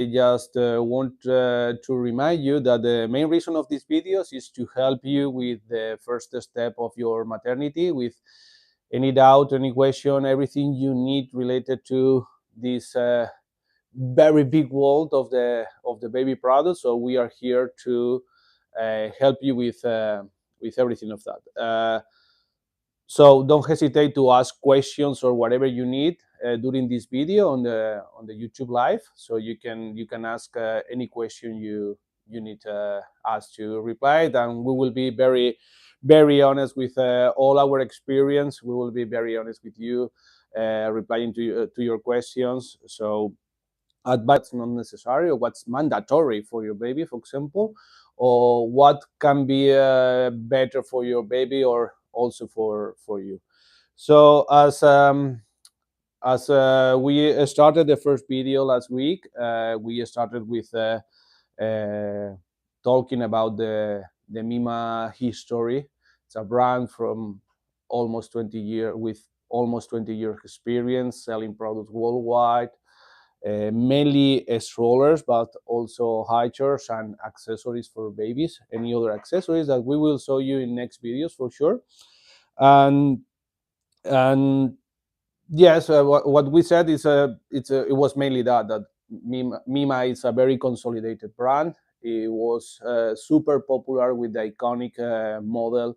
I just want to remind you that the main reason of these videos is to help you with the first step of your maternity, with any doubt, any question, everything you need related to this very big world of the baby product. So we are here to help you with everything of that. So don't hesitate to ask questions or whatever you need during this video on the YouTube live. So you can ask any question you need us to reply, and we will be very honest with all our experience. We will be very honest with you, replying to your questions. So advice not necessary or what's mandatory for your baby, for example, or what can be better for your baby or also for you. So as we started the first video last week, we started with uh, talking about the mima history. It's a brand from almost 20 years with almost 20 years experience selling products worldwide, mainly strollers, but also high chairs and accessories for babies, any other accessories that we will show you in next videos for sure. And and yes, what we said is it was mainly that mima is a very consolidated brand. It was super popular with the iconic model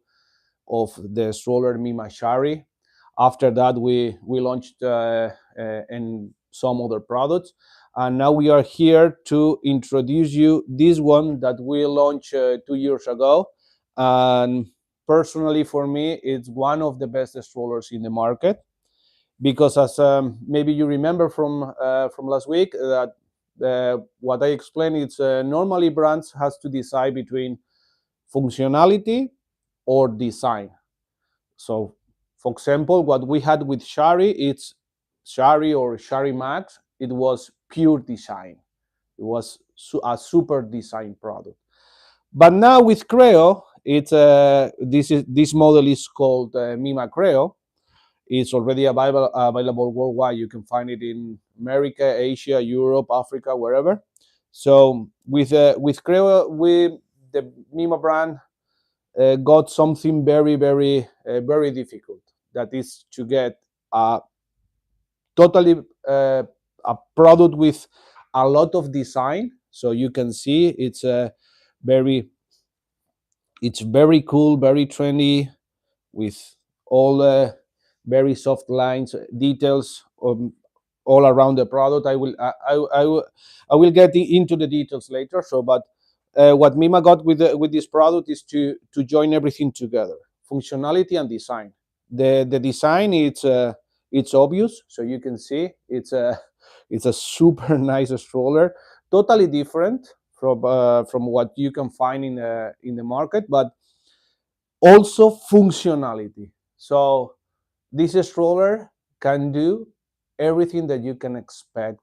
of the stroller mima shari. After that, we launched and some other products, and now we are here to introduce you this one that we launched 2 years ago. And personally, for me, it's one of the best strollers in the market, because as maybe you remember from last week, that what I explained, it's normally brands has to decide between functionality or design. So, for example, what we had with Shari, it's Shari or Shari Max. It was pure design. It was a super design product. But now with Creo, it's this model is called Mima Creo. It's already available worldwide. You can find it in America, Asia, Europe, Africa, wherever. So with Creo, the Mima brand got something very difficult. That is to get a totally a product with a lot of design. So you can see very it's very cool, very trendy, with all very soft lines, details all around the product. I will get into the details later. So, but what Mima got with this product is to join everything together: functionality and design. The design, it's obvious, so you can see it's a super nice stroller, totally different from what you can find in the market, but also functionality. So this stroller can do everything that you can expect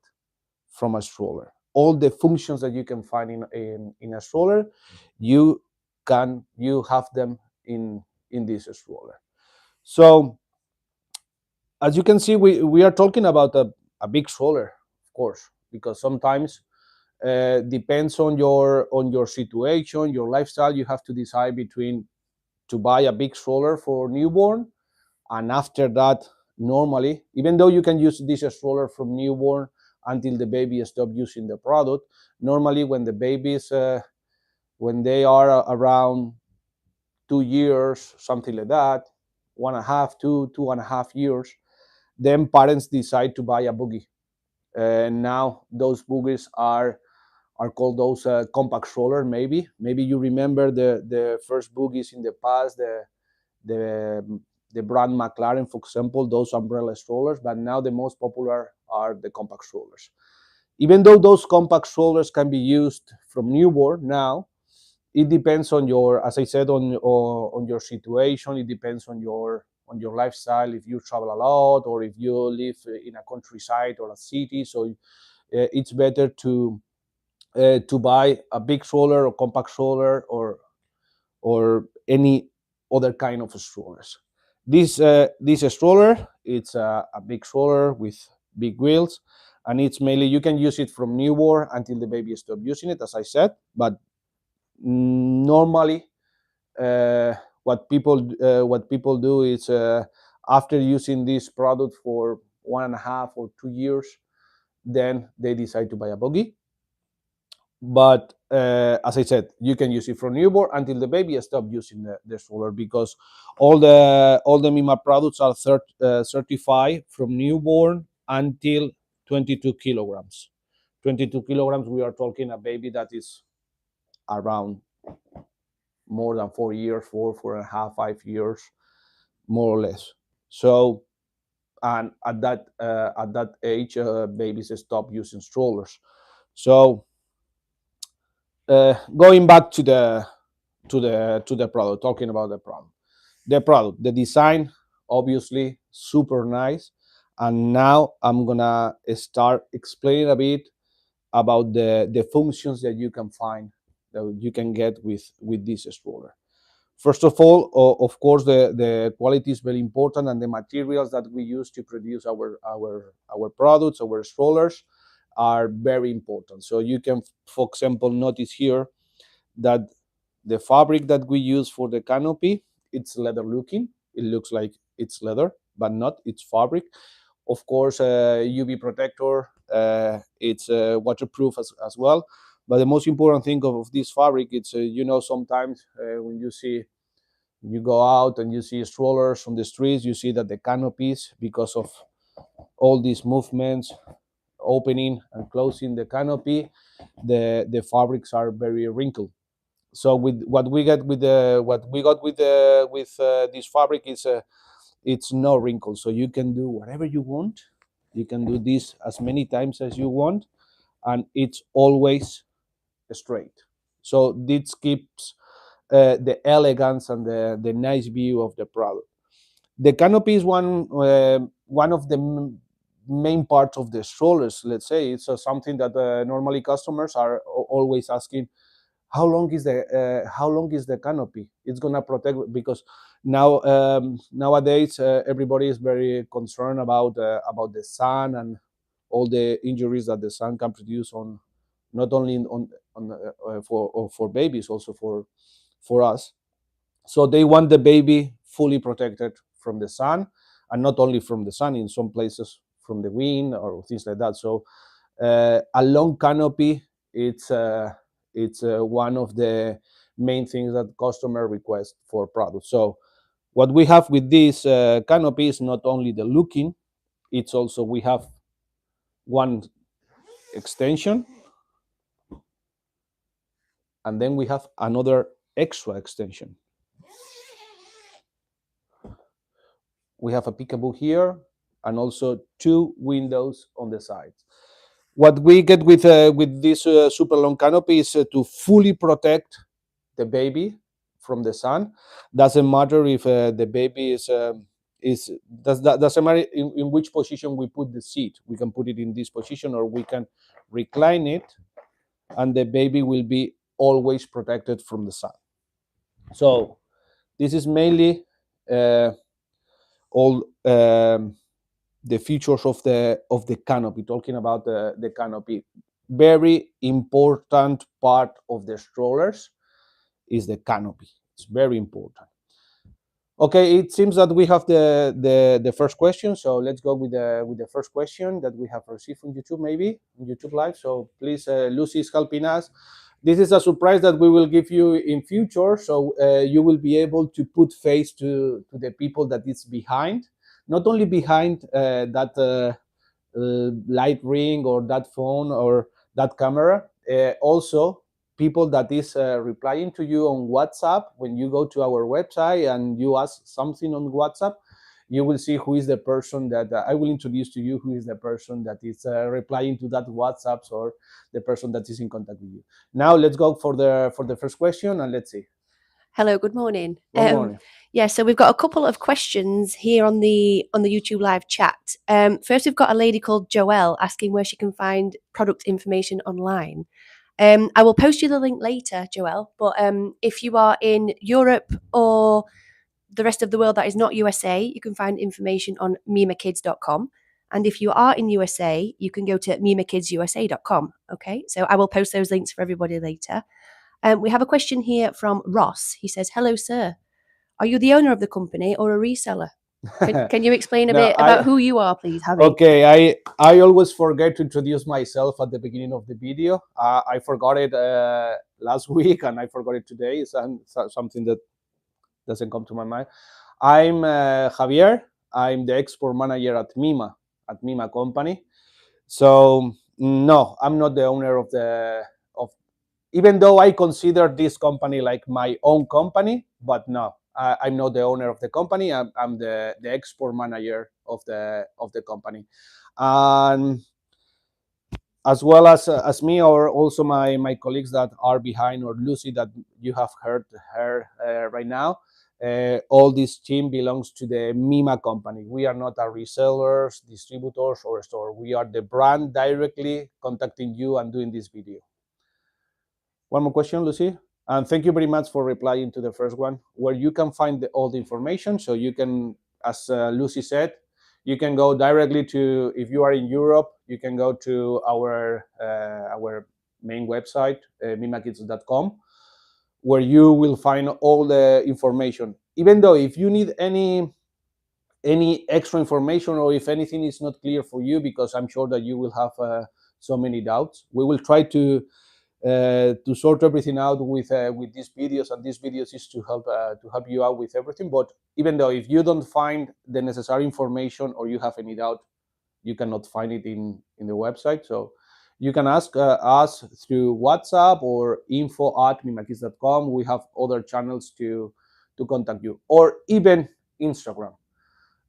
from a stroller. All the functions that you can find in a stroller, you have them in this stroller. So as you can see, we are talking about a big stroller, of course, because sometimes depends on your situation, your lifestyle. You have to decide between to buy a big stroller for newborn, and after that, normally, even though you can use this stroller from newborn until the baby stop using the product, normally when the babies when they are around 2 years, something like that, 1.5, 2.5 years, then parents decide to buy a buggy. And now those buggies are called those compact stroller. Maybe you remember the first buggies in the past, the the brand McLaren, for example, those umbrella strollers. But now the most popular are the compact strollers. Even though those compact strollers can be used from newborn now, it depends on your, as I said, on your situation. It depends on your lifestyle. If you travel a lot, or if you live in a countryside or a city, so it's better to buy a big stroller or compact stroller, or any other kind of strollers. This stroller, it's a big stroller with big wheels, and it's mainly you can use it from newborn until the baby stops using it, as I said. But normally, what people do is after using this product for 1.5 or 2 years, then they decide to buy a buggy. But as I said, you can use it from newborn until the baby stop using the stroller, because all the mima products are certified from newborn until 22 kilograms. 22 kilograms, we are talking a baby that is around more than 4 years, 4.5, 5 years, more or less. So, and at that age, babies stop using strollers. So, going back to the product, talking about the product, the design, obviously super nice. And now I'm gonna start explaining a bit about the functions that you can find, that you can get with this stroller. First of all, of course, the quality is very important, and the materials that we use to produce our products, our strollers, are very important. So you can, for example, notice here that the fabric that we use for the canopy, it's leather looking. It looks like it's leather, but not. It's fabric. Of course, UV protector. It's waterproof as well. But the most important thing of this fabric, it's sometimes when you go out and you see strollers on the streets, you see that the canopies, because of all these movements, opening and closing the canopy, the fabrics are very wrinkled. So with what we got with this fabric is it's no wrinkles. So you can do whatever you want. You can do this as many times as you want, and it's always straight. So this keeps the elegance and the nice view of the product. The canopy is one of the main parts of the strollers. Let's say it's something that normally customers are always asking, how long is the canopy? It's gonna protect, because nowadays everybody is very concerned about the sun and all the injuries that the sun can produce on, not only for babies, also for us. So they want the baby fully protected from the sun, and not only from the sun, in some places from the wind or things like that. So a long canopy, it's one of the main things that customer request for products. So what we have with this canopy is not only the looking, it's also we have one extension, and then we have another extra extension. We have a peekaboo here, and also 2 windows on the sides. What we get with this super long canopy is to fully protect the baby from the sun. Doesn't matter if the baby doesn't matter in which position we put the seat. We can put it in this position, or we can recline it, and the baby will be always protected from the sun. So this is mainly all the features of the canopy. Talking about the canopy, very important part of the strollers is the canopy. It's very important. Okay, it seems that we have the first question, so let's go with the first question that we have received from YouTube, maybe on YouTube Live. So please, Lucy is helping us. This is a surprise that we will give you in future, so you will be able to put face to the people that is behind, not only behind that light ring or that phone or that camera, also people that is replying to you on WhatsApp. When you go to our website and you ask something on WhatsApp, you will see who is the person that I will introduce to you, who is the person that is replying to that WhatsApp, or the person that is in contact with you. Now let's go for the first question, and let's see. Hello, good morning. Good morning. Yeah, so we've got a couple of questions here on the YouTube live chat. First, we've got a lady called Joelle asking where she can find product information online. I will post you the link later, Joelle, but if you are in Europe or the rest of the world that is not USA, you can find information on mimakids.com. And if you are in USA, you can go to mimakidsusa.com. Okay, so I will post those links for everybody later. We have a question here from Ross. He says, "Hello, sir. Are you the owner of the company or a reseller? Can you explain a No, bit about who you are, please, Javi?" okay, I always forget to introduce myself at the beginning of the video. I forgot it last week and I forgot it today. It's something that doesn't come to my mind. I'm Javier. I'm the export manager at Mima company. So no, I'm not the owner of of. Even though I consider this company like my own company, but no, I'm not the owner of the company. I'm the export manager of the company, and as well as me, or also my colleagues that are behind, or Lucy that you have heard her right now. All this team belongs to the Mima company. We are not a resellers, distributors, or store. We are the brand directly contacting you and doing this video. One more question, Lucy. And thank you very much for replying to the first one, where you can find all the information. So you can, as Lucy said, you can go directly to, if you are in Europe, you can go to our main website, mimakids.com, where you will find all the information. Even though if you need any extra information, or if anything is not clear for you, because I'm sure that you will have so many doubts, we will try to sort everything out with these videos, and these videos is to help you out with everything. But even though if you don't find the necessary information, or you have any doubt, you cannot find it in the website. So you can ask us through WhatsApp or info@mimakids.com. We have other channels to contact you, or even Instagram.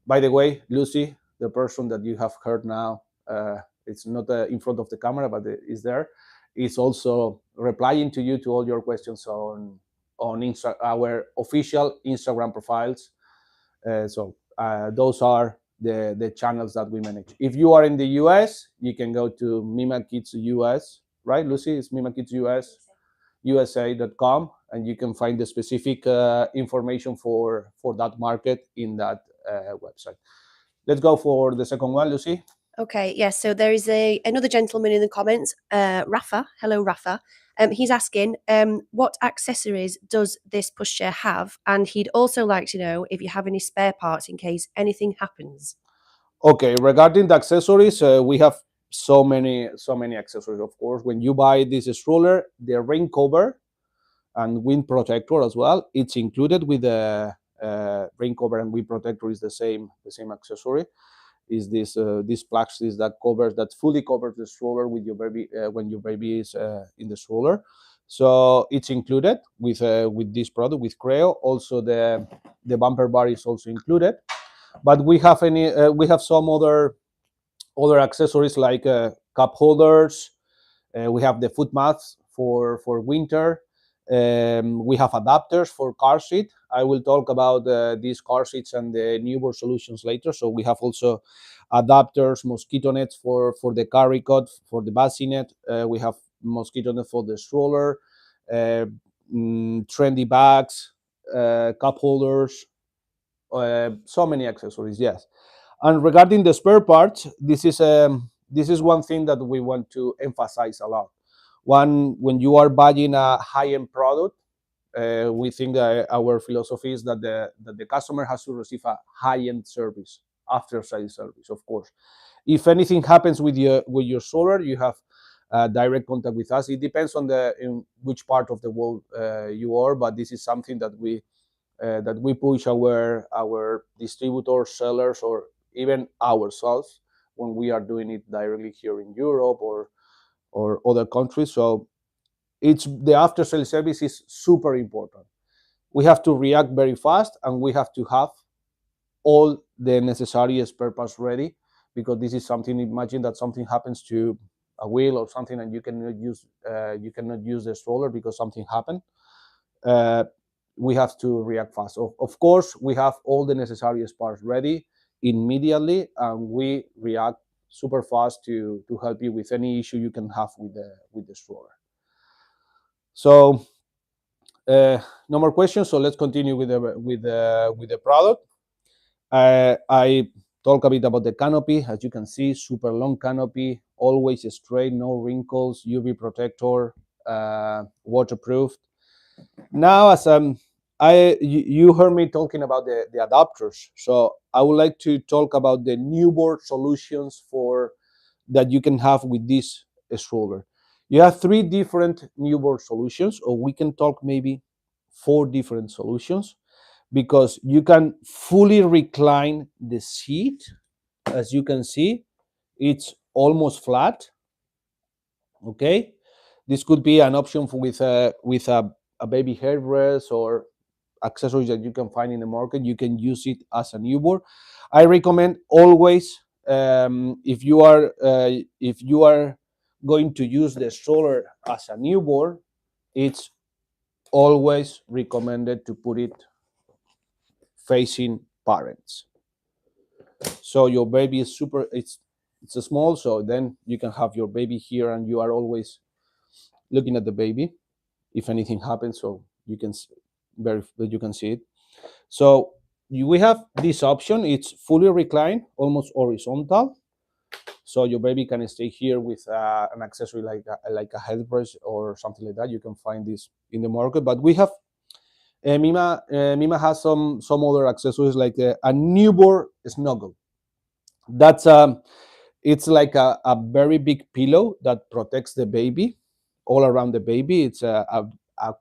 By the way, Lucy, the person that you have heard now, it's not in front of the camera, but is there, is also replying to you, to all your questions on our official Instagram profiles. So those are the channels that we manage. If you are in the US, you can go to Mima Kids US, right, Lucy? It's Mima Kids US, USA.com, and you can find the specific information for that market in that website. Let's go for the second one, Lucy. Okay, yes. So there is another gentleman in the comments, Rafa. Hello, Rafa. He's asking, what accessories does this pushchair have? And he'd also like to know if you have any spare parts in case anything happens. Okay, regarding the accessories, we have so many accessories. Of course, when you buy this stroller, the rain cover and wind protector as well, it's included with the rain cover and wind protector is the same accessory. Is this plastic that fully covers the stroller with your baby when your baby is in the stroller. So it's included with this product, with Creo. Also the bumper bar is also included. But we have some other accessories like cup holders. We have the foot mats for winter. We have adapters for car seat. I will talk about these car seats and the newborn solutions later. So we have also adapters, mosquito nets for the carry cot, for the bassinet. We have mosquito net for the stroller, trendy bags, cup holders, so many accessories. Yes. And regarding the spare parts, this is one thing that we want to emphasize a lot. One, when you are buying a high-end product, we think that our philosophy is that the customer has to receive a high-end service, after-sales service. Of course, if anything happens with your solar, you have direct contact with us. It depends on in which part of the world you are, but this is something that we push our distributors, sellers, or even ourselves when we are doing it directly here in Europe or other countries. So it's the after sales service is super important. We have to react very fast, and we have to have all the necessary spare parts ready, because this is something. Imagine that something happens to a wheel or something, and you cannot use the stroller because something happened. Uh, we have to react fast. Of course, we have all the necessary parts ready immediately, and we react super fast to help you with any issue you can have with the stroller. So no more questions. So let's continue with the product. I talk a bit about the canopy. As you can see, super long canopy, always straight, no wrinkles, UV protector, waterproof. Now, as you heard me talking about the adapters, so I would like to talk about the newborn solutions for that you can have with this stroller. You have three different newborn solutions, or we can talk maybe four different solutions, because you can fully recline the seat. As you can see, it's almost flat. Okay, this could be an option for with a baby headrest or accessories that you can find in the market. You can use it as a newborn. I recommend always, if you are going to use the stroller as a newborn, it's always recommended to put it facing parents. So your baby is super. It's a small, so then you can have your baby here, and you are always looking at the baby if anything happens, so you can you can see it. So we have this option. It's fully reclined, almost horizontal. So your baby can stay here with an accessory like a headrest or something like that. You can find this in the market. But we have Mima has some other accessories like a newborn snuggle. That's it's like a very big pillow that protects the baby all around the baby. It's a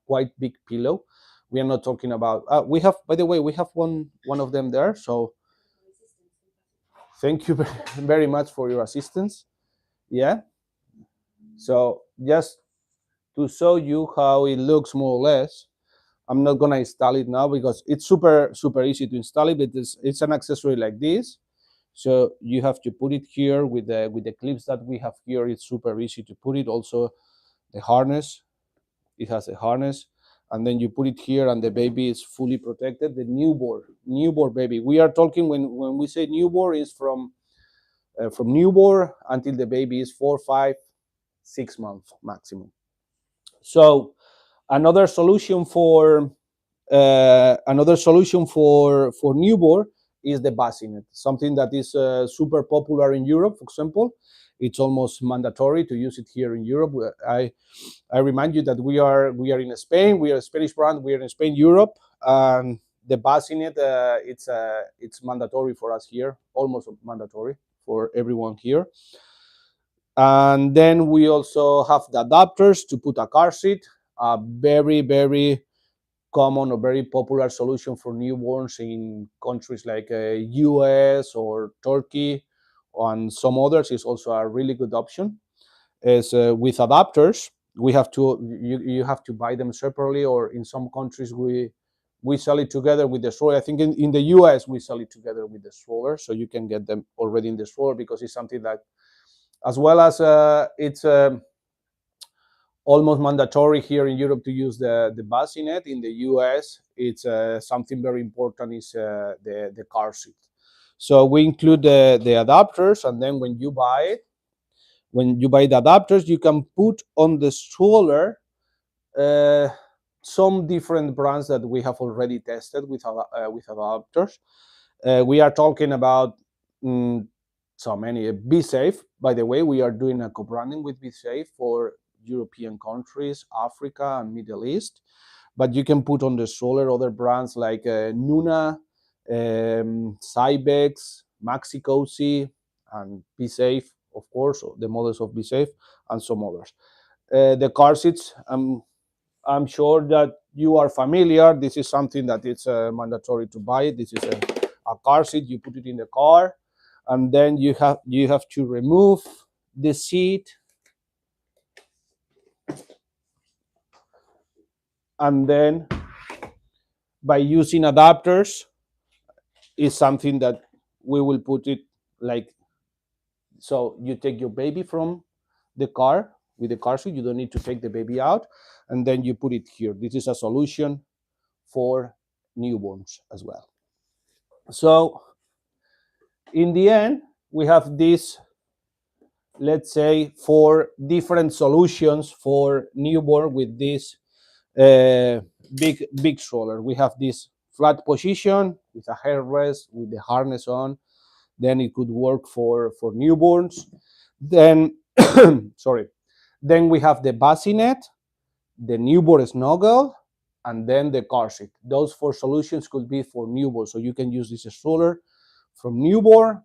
quite big pillow. We are not talking about. We have, by the way, we have one of them there. So thank you very much for your assistance. Yeah. So just to show you how it looks more or less, I'm not gonna install it now because it's super easy to install it. But it's an accessory like this. So you have to put it here with the clips that we have here. It's super easy to put it. Also, the harness. It has a harness, and then you put it here, and the baby is fully protected. The newborn baby. We are talking when we say newborn is from newborn until the baby is 4, 5, 6 months maximum. So another solution for newborn is the bassinet, something that is super popular in Europe. For example, it's almost mandatory to use it here in Europe. I remind you that we are in Spain. We are a Spanish brand. We are in Spain, Europe, and the bassinet it's mandatory for us here, almost mandatory for everyone here. And then we also have the adapters to put a car seat, a very common or very popular solution for newborns in countries like US or Turkey and some others. Is also a really good option. Is with adapters, we have to you have to buy them separately, or in some countries we sell it together with the stroller. I think in the US we sell it together with the stroller, so you can get them already in the stroller, because it's something that, as well as it's almost mandatory here in Europe to use the bassinet. In the US, it's something very important is the car seat. So we include the adapters, and then when you buy the adapters, you can put on the stroller uh, some different brands that we have already tested with adapters. We are talking about so many. Be Safe, by the way, we are doing a co-branding with Be Safe for European countries, Africa, and Middle East. But you can put on the stroller other brands like Nuna, Cybex, Maxi Cozy, and Be Safe, of course, the models of Be Safe, and some others. The car seats, I'm sure that you are familiar. This is something that it's mandatory to buy. This is a car seat. You put it in the car, and then you have to remove the seat, and then by using adapters is something that we will put it like so. You take your baby from the car with the car seat. You don't need to take the baby out, and then you put it here. This is a solution for newborns as well. So in the end, we have this, let's say, 4 different solutions for newborn with this big stroller. We have this flat position with a headrest with the harness on. then it could work for newborns. Then sorry, then we have the bassinet, the newborn snuggle, and then the car seat. Those 4 solutions could be for newborn, so you can use this stroller from newborn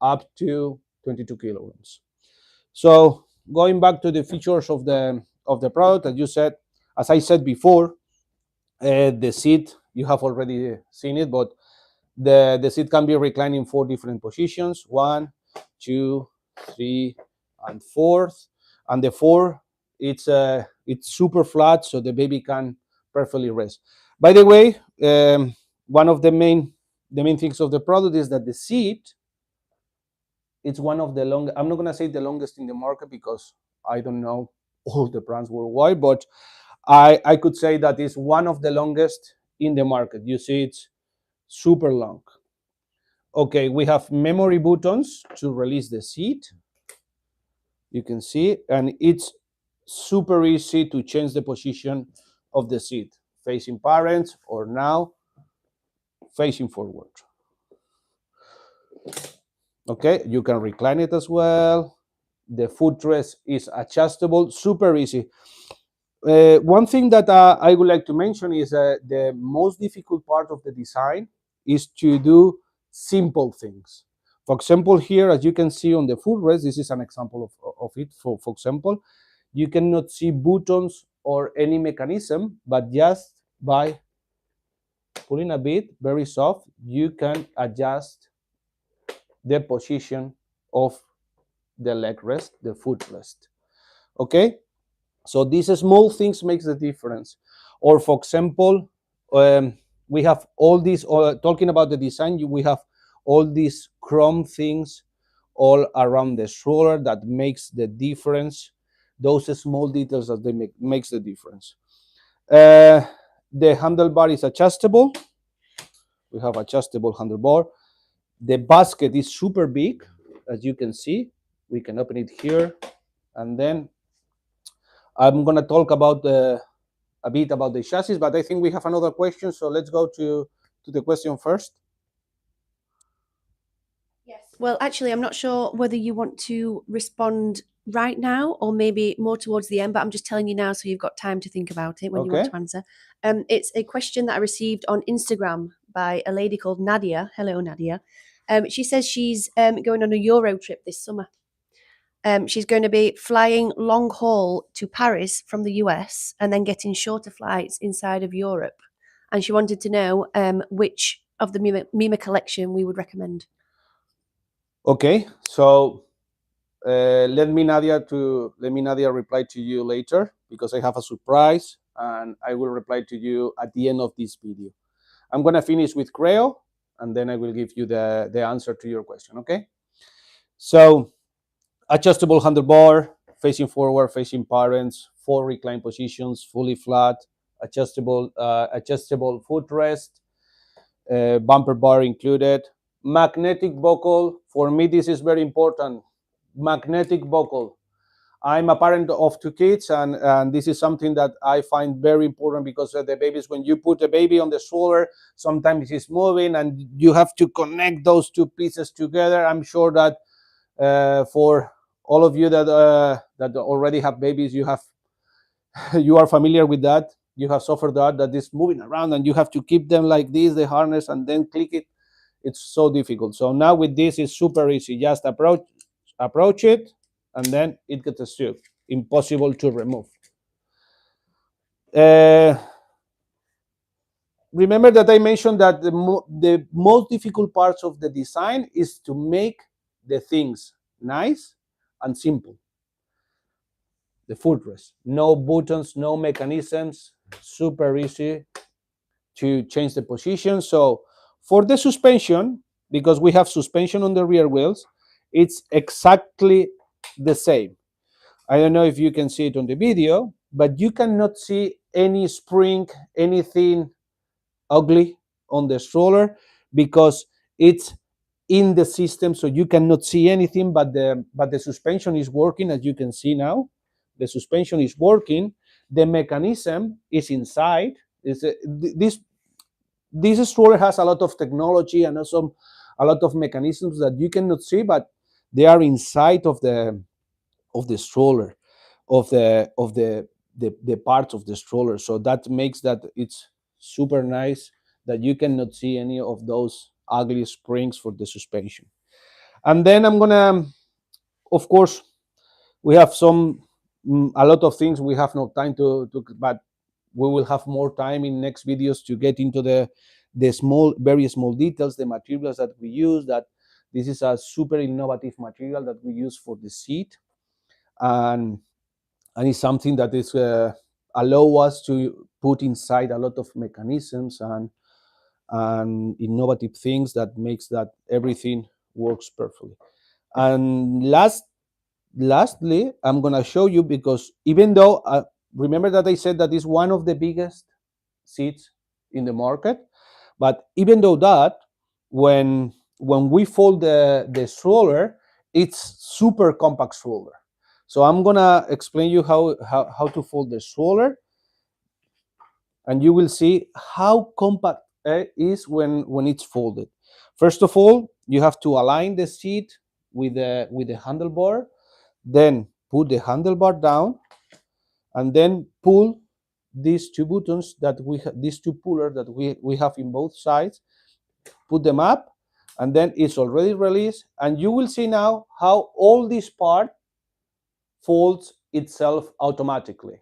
up to 22 kilograms. So going back to the features of the product, as I said before, the seat, you have already seen it, but the seat can be reclined in 4 different positions: 1, 2, 3, and 4th. And the 4, it's super flat, so the baby can perfectly rest. By the way, one of the main things of the product is that the seat, it's one of the long. I'm not gonna say the longest in the market because I don't know all the brands worldwide, but I could say that it's one of the longest in the market. You see, it's super long. Okay, we have memory buttons to release the seat. You can see, and it's super easy to change the position of the seat, facing parents or now facing forward. Okay, you can recline it as well. The footrest is adjustable, super easy. One thing that I would like to mention is the most difficult part of the design is to do simple things. For example, here, as you can see on the footrest, this is an example of it. For example, you cannot see buttons or any mechanism, but just by pulling a bit, very soft, you can adjust the position of the leg rest, the footrest. Okay? So these small things makes the difference. Or for example, we have all these, talking about the design, we have all these chrome things all around the stroller that makes the difference. Those small details that they makes the difference. The handlebar is adjustable. We have adjustable handlebar. The basket is super big, as you can see. We can open it here, and then I'm gonna talk about a bit about the chassis, but I think we have another question, so let's go to the question first. Yes. Well, actually, I'm not sure whether you want to respond right now or maybe more towards the end, but I'm just telling you now so you've got time to think about it when you want Okay. to answer. It's a question that I received on Instagram by a lady called Nadia. Hello, Nadia. She says she's going on a Euro trip this summer. She's going to be flying long haul to Paris from the US and then getting shorter flights inside of Europe. And she wanted to know which of the mima collection we would recommend. Okay, so let me Nadia reply to you later because I have a surprise and I will reply to you at the end of this video. I'm gonna finish with creo and then I will give you the answer to your question. Okay, so adjustable handlebar, facing forward, facing parents, 4 recline positions, fully flat, adjustable footrest, bumper bar included, magnetic buckle. For me, this is very important. Magnetic buckle. I'm a parent of 2 kids, and this is something that I find very important because the babies, when you put a baby on the stroller, sometimes it's moving, and you have to connect those 2 pieces together. I'm sure that for all of you that already have babies, you are familiar with that. You have suffered that is moving around, and you have to keep them like this, the harness, and then click it. It's so difficult. So now with this, it's super easy. Just approach it, and then it gets stuck. Impossible to remove. Remember that I mentioned that the most difficult parts of the design is to make the things nice and simple. The footrest, no buttons, no mechanisms, super easy to change the position. So for the suspension, because we have suspension on the rear wheels, it's exactly the same. I don't know if you can see it on the video, but you cannot see any spring, anything ugly on the stroller because it's in the system, so you cannot see anything, but the suspension is working, as you can see now. The suspension is working. The mechanism is inside. This stroller has a lot of technology and also a lot of mechanisms that you cannot see, but they are inside of the stroller, of the parts of the stroller. So that makes that it's super nice that you cannot see any of those ugly springs for the suspension. And then I'm gonna, of course, we have a lot of things we have no time to, but we will have more time in next videos to get into the small, very small details, the materials that we use. That this is a super innovative material that we use for the seat, and it's something that is allow us to put inside a lot of mechanisms and innovative things that makes that everything works perfectly. And lastly, I'm gonna show you, because even though remember that I said that is one of the biggest seats in the market, but even though that, when we fold the stroller, it's super compact stroller. So I'm gonna explain you how to fold the stroller, and you will see how compact it is when it's folded. First of all, you have to align the seat with the handlebar, then put the handlebar down, and then pull these two buttons that these two pullers that we have in both sides, put them up, and then it's already released, and you will see now how all this part folds itself automatically.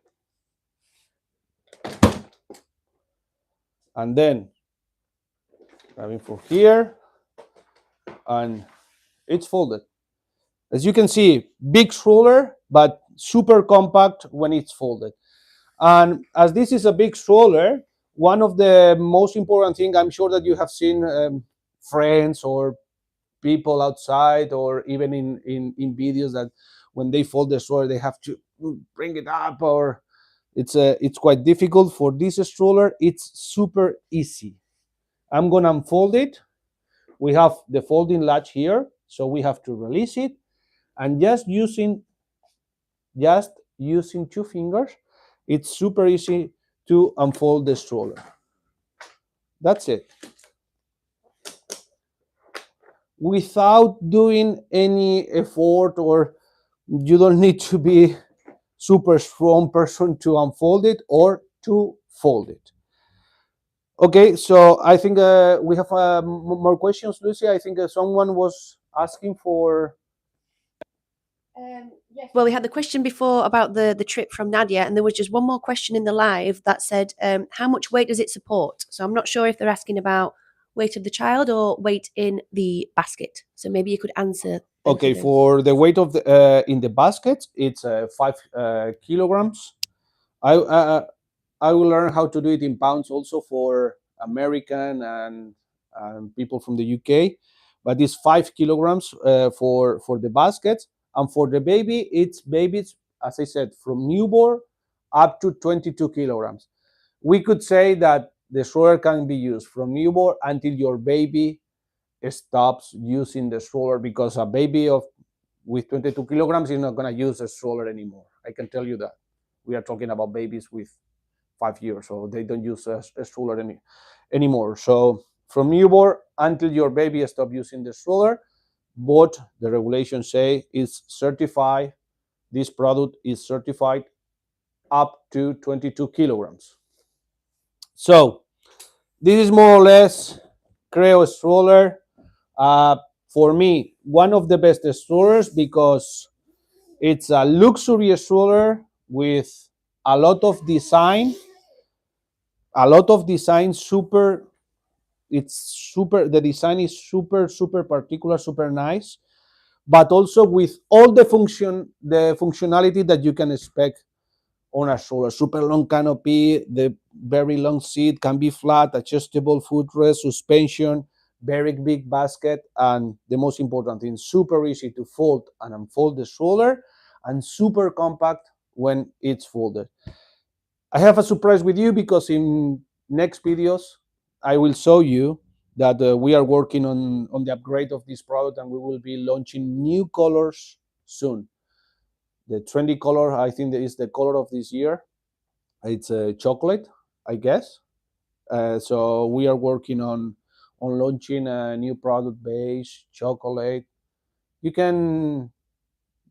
And then grabbing from here, and it's folded. As you can see, big stroller, but super compact when it's folded. And as this is a big stroller, one of the most important thing, I'm sure that you have seen friends or people outside, or even in videos, that when they fold the stroller, they have to bring it up, or it's quite difficult. For this stroller, it's super easy. I'm gonna unfold it. We have the folding latch here, so we have to release it, and just using 2 fingers, it's super easy to unfold the stroller. That's it. Without doing any effort, or you don't need to be super strong person to unfold it or to fold it. Okay, so I think we have more questions, Lucy. I think someone was asking for. Yes. Well, we had the question before about the trip from Nadia, and there was just one more question in the live that said, how much weight does it support? So I'm not sure if they're asking about weight of the child or weight in the basket. So maybe you could answer. Okay, for the weight of the in the basket, it's 5 kilograms. I will learn how to do it in pounds also for American and people from the UK, but it's 5 kilograms for the basket, and for the baby, it's babies, as I said, from newborn up to 22 kilograms. We could say that the stroller can be used from newborn until your baby stops using the stroller, because a baby with 22 kilograms is not going to use a stroller anymore. I can tell you that. We are talking about babies with 5 years, so they don't use a stroller anymore. So from newborn until your baby stop using the stroller, what the regulations say is certified. This product is certified up to 22 kilograms. So this is more or less Creo stroller. For me, one of the best strollers, because it's a luxury stroller with a lot of design, super, the design is super particular, super nice, but also with all the functionality that you can expect on a stroller. Super long canopy, the very long seat, can be flat, adjustable footrest, suspension, very big basket, and the most important thing, super easy to fold and unfold the stroller, and super compact when it's folded. I have a surprise with you, because in next videos I will show you that we are working on the upgrade of this product, and we will be launching new colors soon. The trendy color, I think, is the color of this year. It's chocolate, I guess. So we are working on launching a new product base, chocolate. You can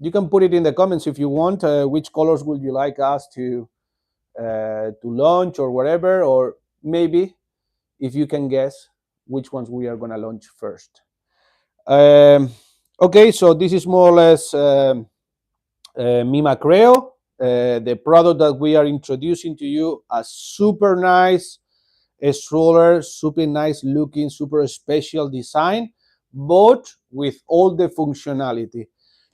put it in the comments if you want. Which colors would you like us to launch or whatever, or maybe if you can guess which ones we are gonna launch first. Okay, so this is more or less mima creo. The product that we are introducing to you, a super nice stroller, super nice looking, super special design, but with all the functionality.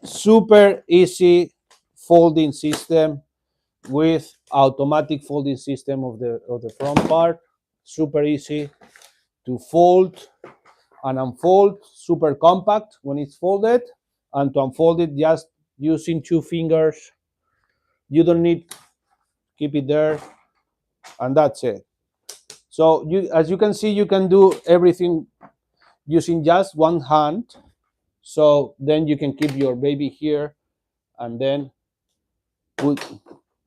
Super easy folding system with automatic folding system of the front part. Super easy to fold and unfold, super compact when it's folded, and to unfold it just using 2 fingers. You don't need keep it there, and that's it. So as you can see, you can do everything using just one hand. So then you can keep your baby here, and then put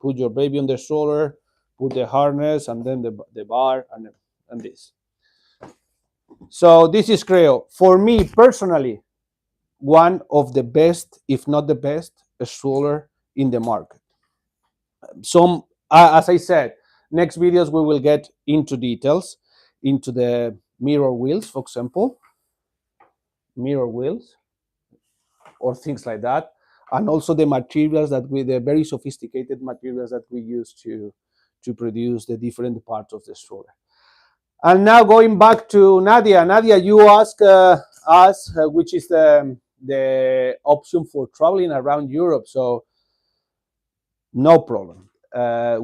your baby on the stroller, put the harness, and then the bar, and this. So this is creo. For me personally, one of the best, if not the best, stroller in the market. Some, as I said, next videos we will get into details, into the mirror wheels, for example, mirror wheels, or things like that, and also the materials that the very sophisticated materials that we use to produce the different parts of the stroller. And now going back to Nadia. Nadia, you asked us which is the option for traveling around Europe. So no problem.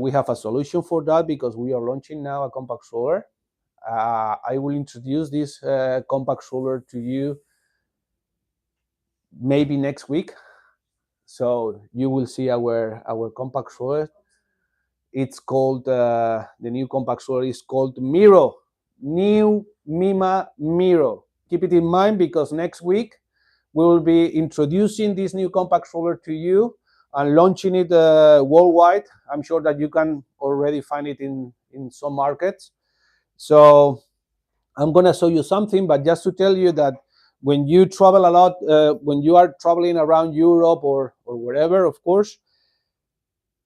We have a solution for that because we are launching now a compact stroller. I will introduce this compact stroller to you maybe next week. So you will see our compact stroller. It's called the new compact stroller is called Miro, new Mima Miro. Keep it in mind because next week we will be introducing this new compact stroller to you and launching it worldwide. I'm sure that you can already find it in some markets. So I'm gonna show you something, but just to tell you that when you travel a lot, when you are traveling around Europe or wherever, of course,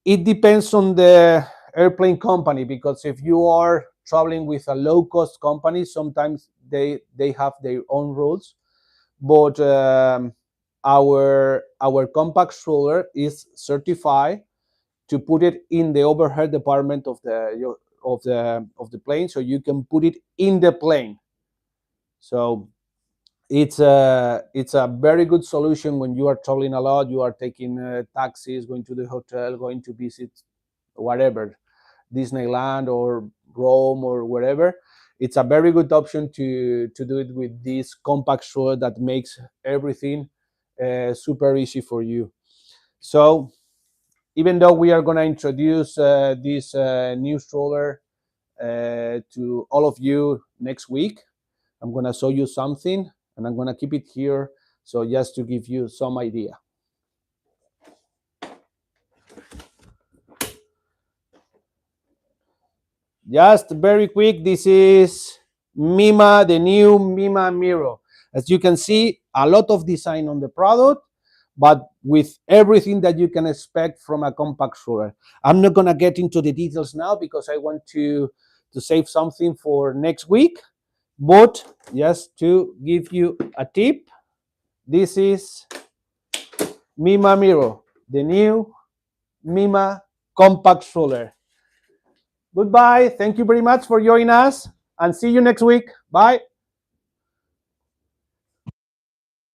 it depends on the airplane company, because if you are traveling with a low-cost company, sometimes they have their own rules. But our compact stroller is certified to put it in the overhead department of the plane, so you can put it in the plane. So it's a very good solution when you are traveling a lot. You are taking taxis, going to the hotel, going to visit whatever, Disneyland or Rome or wherever. It's a very good option to do it with this compact stroller that makes everything super easy for you. So even though we are going to introduce this new stroller to all of you next week, I'm going to show you something, and I'm going to keep it here, so just to give you some idea. Just very quick, this is Mima, the new Mima Miro. As you can see, a lot of design on the product, but with everything that you can expect from a compact stroller. I'm not gonna get into the details now because I want to save something for next week, but just to give you a tip, this is Mima Miro, the new Mima compact stroller. Goodbye. Thank you very much for joining us, and see you next week. Bye.